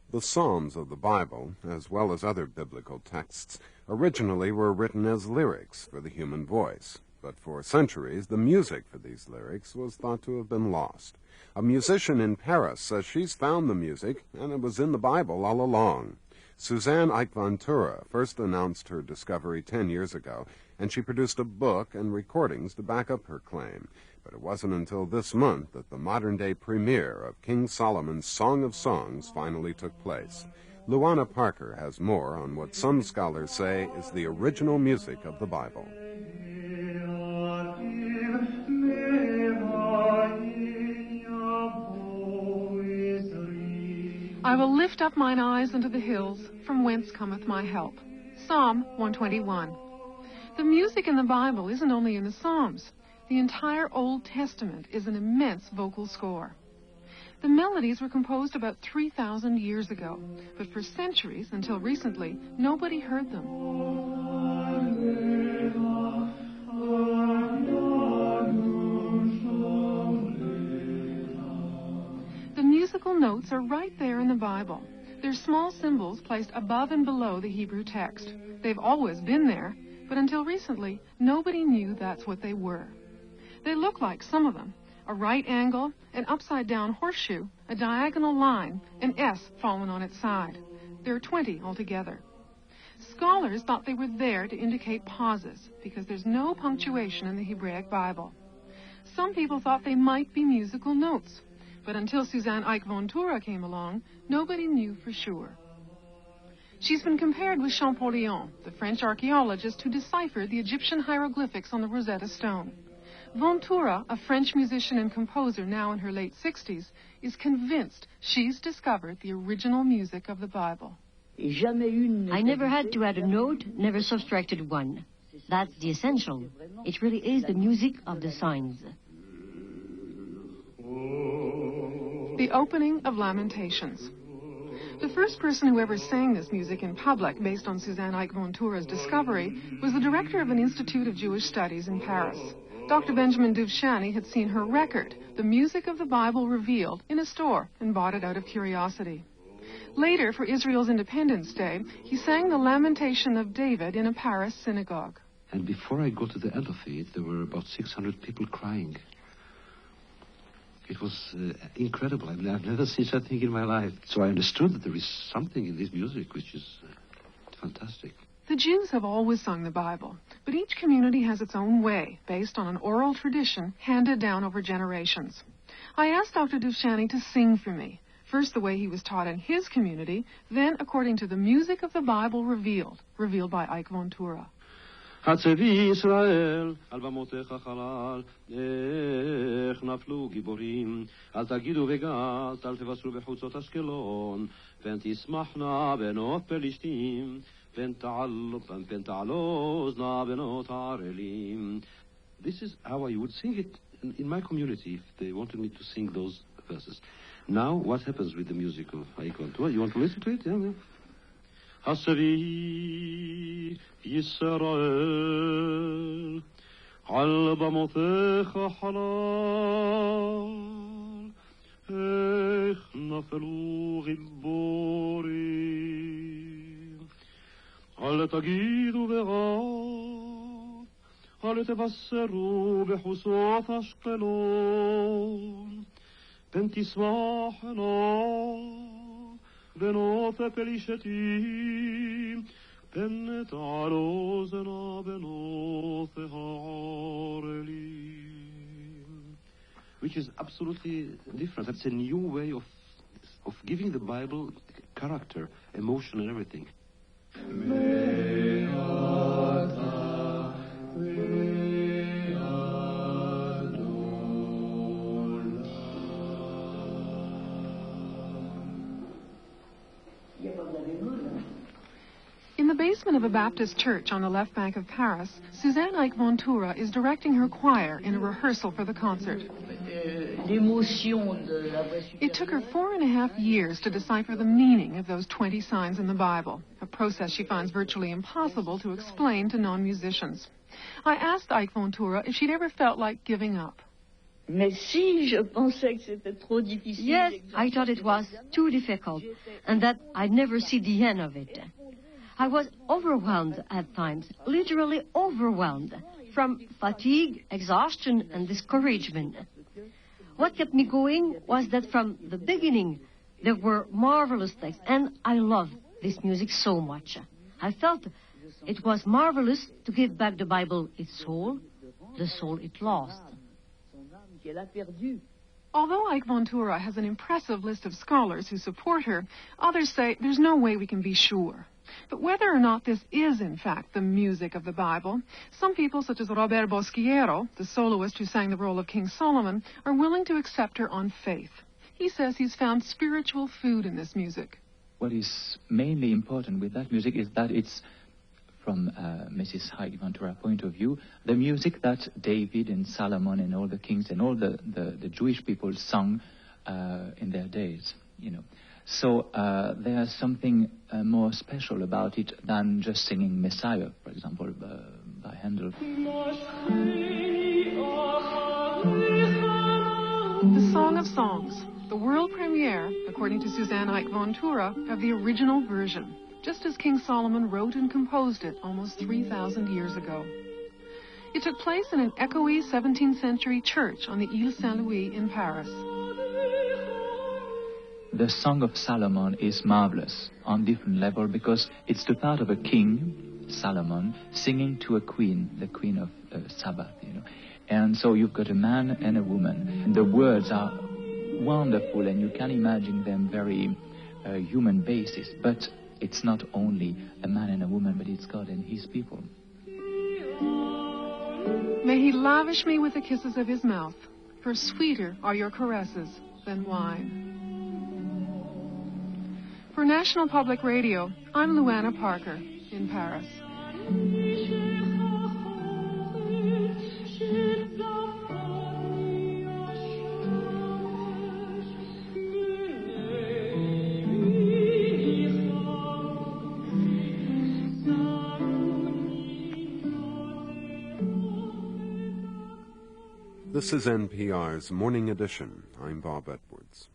The Psalms of the Bible, as well as other biblical texts, originally were written as lyrics for the human voice, but for centuries the music for these lyrics was thought to have been lost. A musician in Paris says she's found the music, and it was in the Bible all along. Suzanne Haik-Vantoura first announced her discovery 10 years ago, and she produced a book and recordings to back up her claim. But it wasn't until this month that the modern-day premiere of King Solomon's Song of Songs finally took place. Luana Parker has more on what some scholars say is the original music of the Bible. I will lift up mine eyes unto the hills, from whence cometh my help. Psalm 121. The music in the Bible isn't only in the Psalms. The entire Old Testament is an immense vocal score. The melodies were composed about 3,000 years ago, but for centuries, until recently, nobody heard them. The musical notes are right there in the Bible. They're small symbols placed above and below the Hebrew text. They've always been there, but until recently, nobody knew that's what they were. They look like some of them: a right angle, an upside-down horseshoe, a diagonal line, an S fallen on its side. There are 20 altogether. Scholars thought they were there to indicate pauses, because there's no punctuation in the Hebraic Bible. Some people thought they might be musical notes, but until Suzanne Haik-Vantoura came along, nobody knew for sure. She's been compared with Champollion, the French archaeologist who deciphered the Egyptian hieroglyphics on the Rosetta Stone. Vantoura, a French musician and composer now in her late 60s, is convinced she's discovered the original music of the Bible. I never had to add a note, never subtracted one. That's the essential. It really is the music of the signs. The opening of Lamentations. The first person who ever sang this music in public, based on Suzanne Haik-Vantoura's discovery, was the director of an Institute of Jewish Studies in Paris. Dr. Benjamin Duvshani had seen her record, The Music of the Bible Revealed, in a store and bought it out of curiosity. Later, for Israel's Independence Day, he sang the Lamentation of David in a Paris synagogue. And before I got to the end of it, there were about 600 people crying. It was incredible. I've never seen such a thing in my life. So I understood that there is something in this music which is fantastic. The Jews have always sung the Bible, but each community has its own way, based on an oral tradition handed down over generations. I asked Dr. Duvshani to sing for me, first the way he was taught in his community, then according to the music of the Bible revealed by Haik-Vantoura. הצבי ישראל, על במותיך חלל, איך נפלו גיבורים, אל תגידו וגת, אל תבשרו בחוצות אשקלון, פן תשמחנה בנות פלישתים, פן תעלוזנה בנות ערלים. This is how I would sing it in my community if they wanted me to sing those verses. Now, what happens with the music of Haik-Vantoura? You want to listen to it? Yeah. حسبي ישראל על במותיך חלל איך נפלו גיבורים אל תגידו בגת אל תבשרו בחוצות אשקלון פן תשמחנה בנות פלישתים, פן תעלוזנה בנות הערלים. Which is absolutely different. That's a new way of giving the Bible character, emotion, and everything. In the basement of a Baptist church on the left bank of Paris, Suzanne Haik-Vantoura is directing her choir in a rehearsal for the concert. It took her 4.5 years to decipher the meaning of those 20 signs in the Bible, a process she finds virtually impossible to explain to non-musicians. I asked Haik-Vantoura if she'd ever felt like giving up. Mais si je pensais que c'était trop difficile. Yes, I thought it was too difficult and that I'd never see the end of it. I was overwhelmed at times, literally overwhelmed, from fatigue, exhaustion, and discouragement. What kept me going was that from the beginning, there were marvelous texts, and I loved this music so much. I felt it was marvelous to give back the Bible its soul, the soul it lost. Although Haik-Vantoura has an impressive list of scholars who support her, others say there's no way we can be sure. But whether or not this is, in fact, the music of the Bible, some people, such as Robert Bosquiero, the soloist who sang the role of King Solomon, are willing to accept her on faith. He says he's found spiritual food in this music. What is mainly important with that music is that it's, from Mrs. Haik-Vantoura's point of view, the music that David and Solomon and all the kings and all the Jewish people sung in their days, you know. So there's something more special about it than just singing Messiah, for example, by Handel. The Song of Songs, the world premiere, according to Suzanne Haik-Vantoura, of the original version, just as King Solomon wrote and composed it almost 3,000 years ago. It took place in an echoey 17th century church on the Ile Saint-Louis in Paris. The Song of Solomon is marvelous on different level because it's the part of a king, Solomon, singing to a queen, the queen of Sabbath, you know. And so you've got a man and a woman. And the words are wonderful and you can imagine them very human basis. But it's not only a man and a woman, but it's God and his people. May he lavish me with the kisses of his mouth, for sweeter are your caresses than wine. For National Public Radio, I'm Luana Parker in Paris. This is NPR's Morning Edition. I'm Bob Edwards.